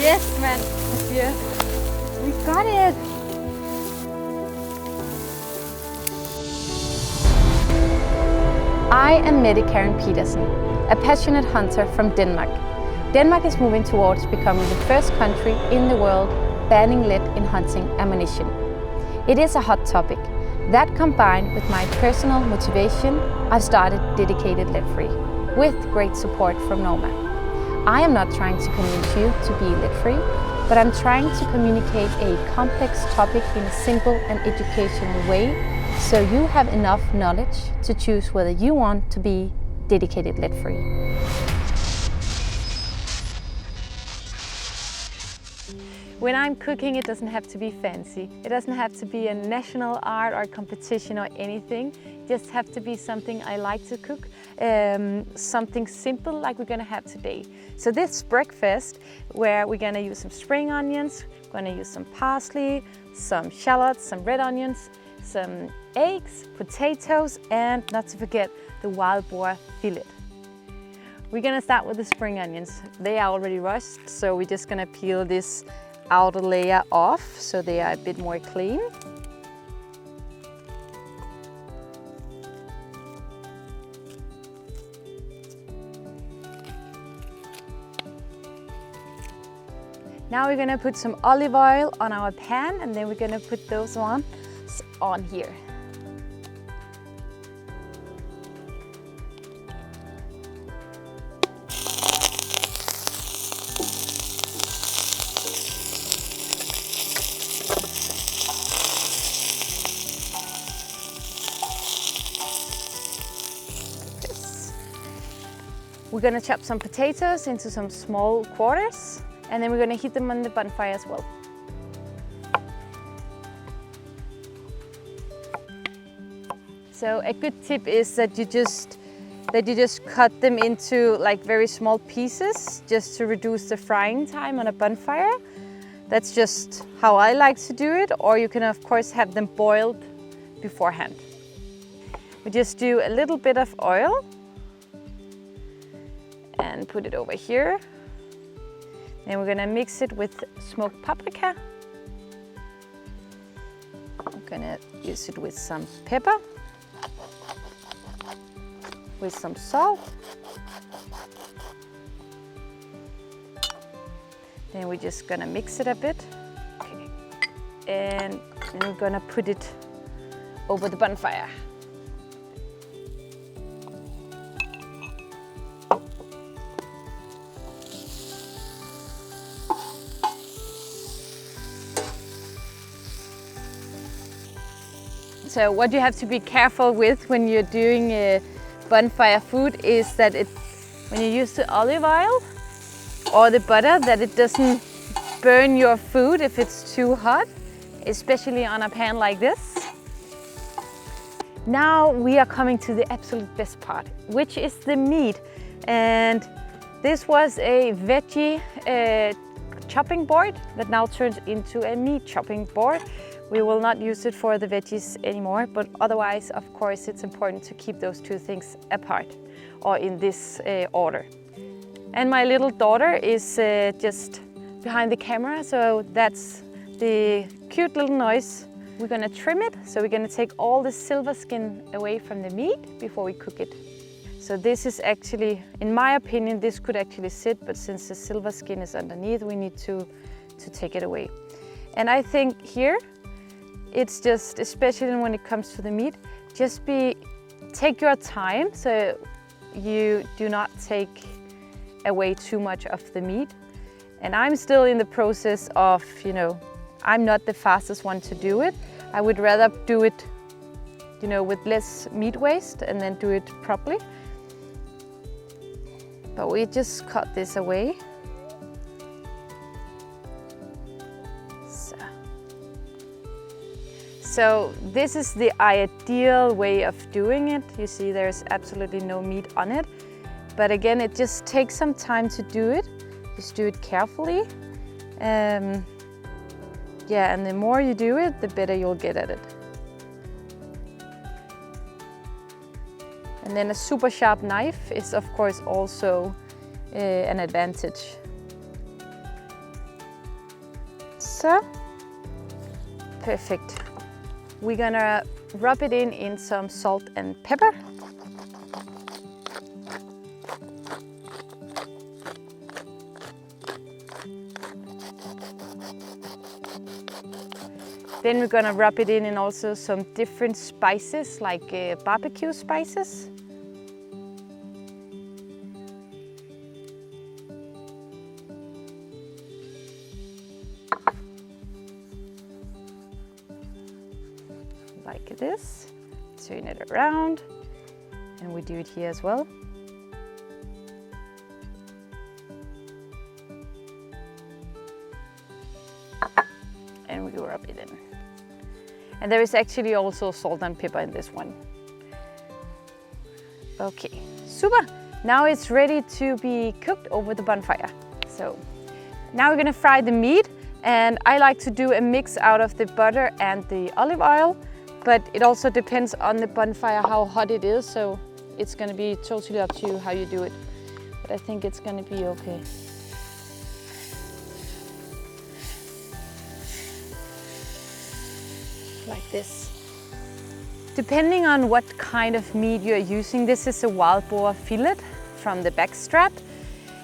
Yes, man. Yes. We got it. I am Mette Petersen, a passionate hunter from Denmark. Denmark is moving towards becoming the first country in the world banning lead in hunting ammunition. It is a hot topic. That combined with my personal motivation, I've started Dedicated Lead-Free, with great support from normaammo. I am not trying to convince you to be lead-free, but I'm trying to communicate a complex topic in a simple and educational way, so you have enough knowledge to choose whether you want to be dedicated lead-free. When I'm cooking, it doesn't have to be fancy. It doesn't have to be a national art or competition or anything. It just have to be something I like to cook, something simple like we're gonna have today. So this breakfast, where we're gonna use some spring onions, we're gonna use some parsley, some shallots, some red onions, some eggs, potatoes, and not to forget the wild boar fillet. We're gonna start with the spring onions. They are already rushed, so we're just gonna peel this outer layer off so they are a bit more clean. Now we're gonna put some olive oil on our pan, and then we're gonna put those ones on here. We're gonna chop some potatoes into some small quarters, and then we're gonna heat them on the bonfire as well. So a good tip is that you just cut them into like very small pieces, just to reduce the frying time on a bonfire. That's just how I like to do it, or you can of course have them boiled beforehand. We just do a little bit of oil and put it over here. Then we're gonna mix it with smoked paprika. I'm gonna use it with some pepper, with some salt. Then we're just gonna mix it a bit. Okay. And then we're gonna put it over the bonfire. So what you have to be careful with when you're doing a bonfire food is that when you use the olive oil or the butter, that it doesn't burn your food if it's too hot, especially on a pan like this. Now we are coming to the absolute best part, which is the meat. And this was a veggie chopping board that now turns into a meat chopping board. We will not use it for the veggies anymore, but otherwise, of course, it's important to keep those two things apart, or in this order. And my little daughter is just behind the camera, so that's the cute little noise. We're gonna trim it, so we're gonna take all the silver skin away from the meat before we cook it. So this is actually, in my opinion, this could actually sit, but since the silver skin is underneath, we need to take it away. And I think here, it's just, especially when it comes to the meat, take your time so you do not take away too much of the meat. And I'm still in the process of, I'm not the fastest one to do it. I would rather do it, with less meat waste and then do it properly. But we just cut this away. So this is the ideal way of doing it. You see there's absolutely no meat on it. But again, it just takes some time to do it. Just do it carefully. And the more you do it, the better you'll get at it. And then a super sharp knife is of course also an advantage. so. Perfect. We're gonna rub it in some salt and pepper. Then we're gonna rub it in also some different spices, like barbecue spices. Like this. Turn it around. And we do it here as well. And we rub it in. And there is actually also salt and pepper in this one. Okay, super. Now it's ready to be cooked over the bonfire. So now we're gonna fry the meat, and I like to do a mix out of the butter and the olive oil, but it also depends on the bonfire how hot it is, so it's gonna be totally up to you how you do it. But I think it's gonna be okay. Like this. Depending on what kind of meat you're using, this is a wild boar fillet from the back strap.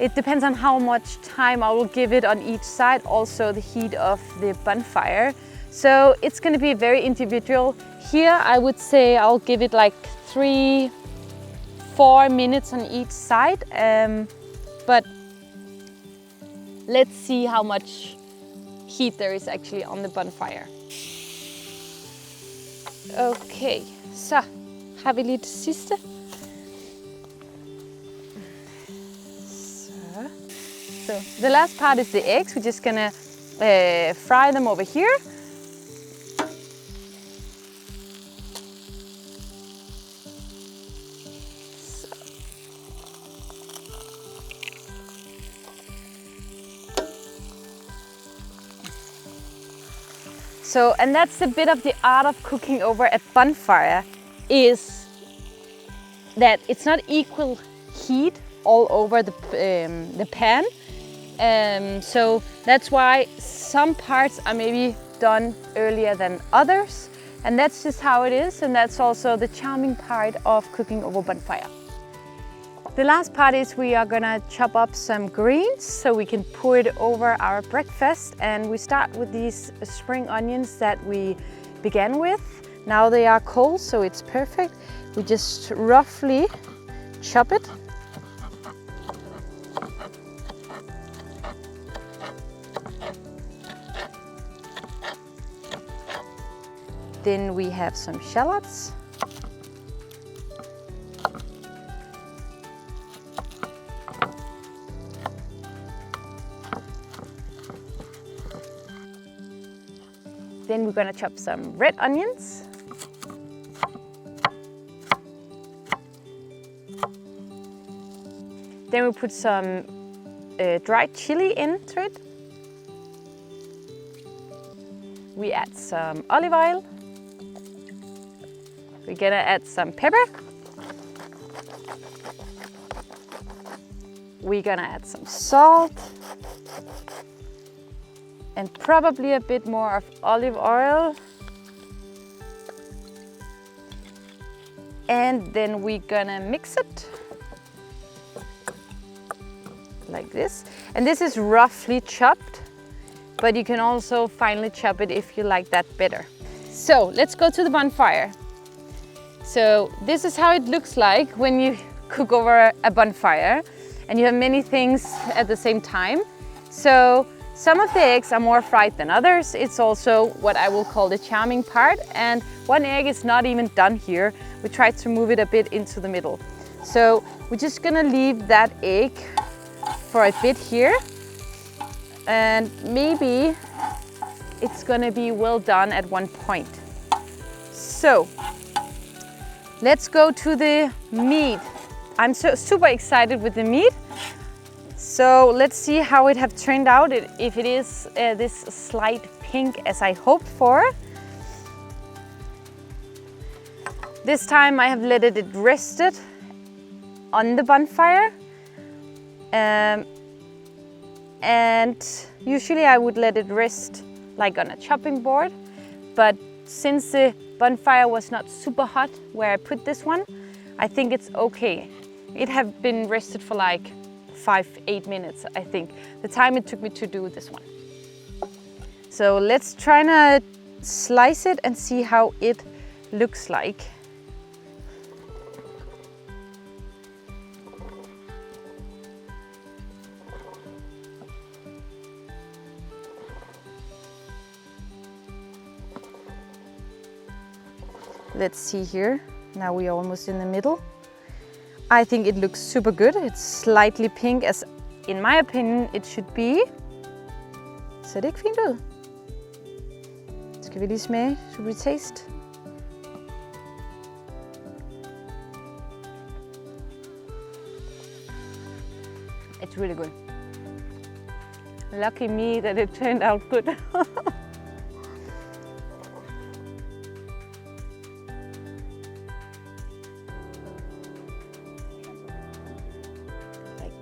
It depends on how much time I will give it on each side, also the heat of the bonfire. So it's going to be very individual. Here I would say I'll give it like 3-4 minutes on each side, but let's see how much heat there is actually on the bonfire. Okay, så har vi lidt sidste. So the last part is the eggs. We're just gonna fry them over here. So, and that's a bit of the art of cooking over a bonfire, is that it's not equal heat all over the pan. So that's why some parts are maybe done earlier than others. And that's just how it is, and that's also the charming part of cooking over bonfire. The last part is we are gonna chop up some greens so we can pour it over our breakfast, and we start with these spring onions that we began with. Now they are cold, so it's perfect. We just roughly chop it. Then we have some shallots. Then we're gonna chop some red onions. Then we put some dried chili into it. We add some olive oil. We're gonna add some pepper. We're gonna add some salt. And probably a bit more of olive oil. And then we're gonna mix it like this. And this is roughly chopped, but you can also finely chop it if you like that better. So let's go to the bonfire. So this is how it looks like when you cook over a bonfire and you have many things at the same time. So some of the eggs are more fried than others. It's also what I will call the charming part. And one egg is not even done here. We tried to move it a bit into the middle. So we're just gonna leave that egg for a bit here. And maybe it's gonna be well done at one point. So let's go to the meat. I'm super excited with the meat. So let's see how it have turned out, if it is this slight pink as I hoped for. This time I have let it rested on the bonfire. And usually I would let it rest like on a chopping board, but since the bonfire was not super hot where I put this one, I think it's okay. It have been rested for like 5-8 minutes, I think, the time it took me to do this one. So let's try to slice it and see how it looks like. Let's see here. Now we are almost in the middle. I think it looks super good. It's slightly pink, as in my opinion it should be. Ser det ikke fint ud? Skal vi lige smage? Should we taste? It's really good. Lucky me that it turned out good.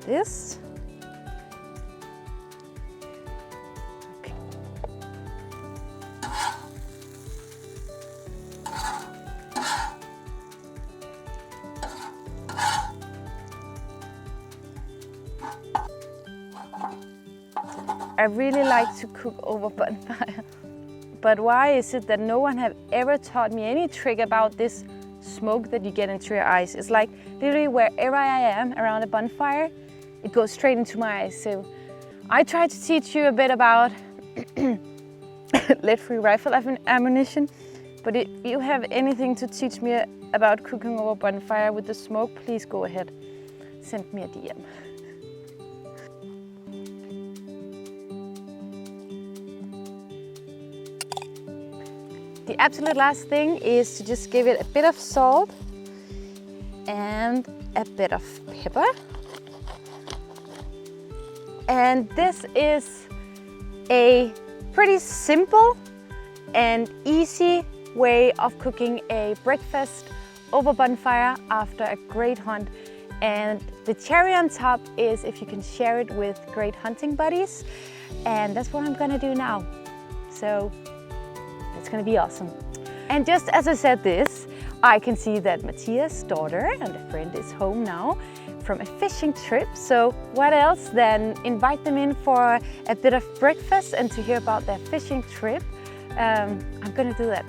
This. Okay. I really like to cook over bonfire, but why is it that no one have ever taught me any trick about this smoke that you get into your eyes? It's like literally wherever I am around a bonfire, it goes straight into my eyes. So I tried to teach you a bit about lead-free rifle ammunition, but if you have anything to teach me about cooking over bonfire with the smoke, please go ahead. Send me a DM. The absolute last thing is to just give it a bit of salt and a bit of pepper. And this is a pretty simple and easy way of cooking a breakfast over bonfire after a great hunt. And the cherry on top is if you can share it with great hunting buddies. And that's what I'm gonna do now. So it's gonna be awesome. And just as I said this, I can see that Mattias' daughter and a friend is home now from a fishing trip. So what else than invite them in for a bit of breakfast and to hear about their fishing trip. I'm gonna do that.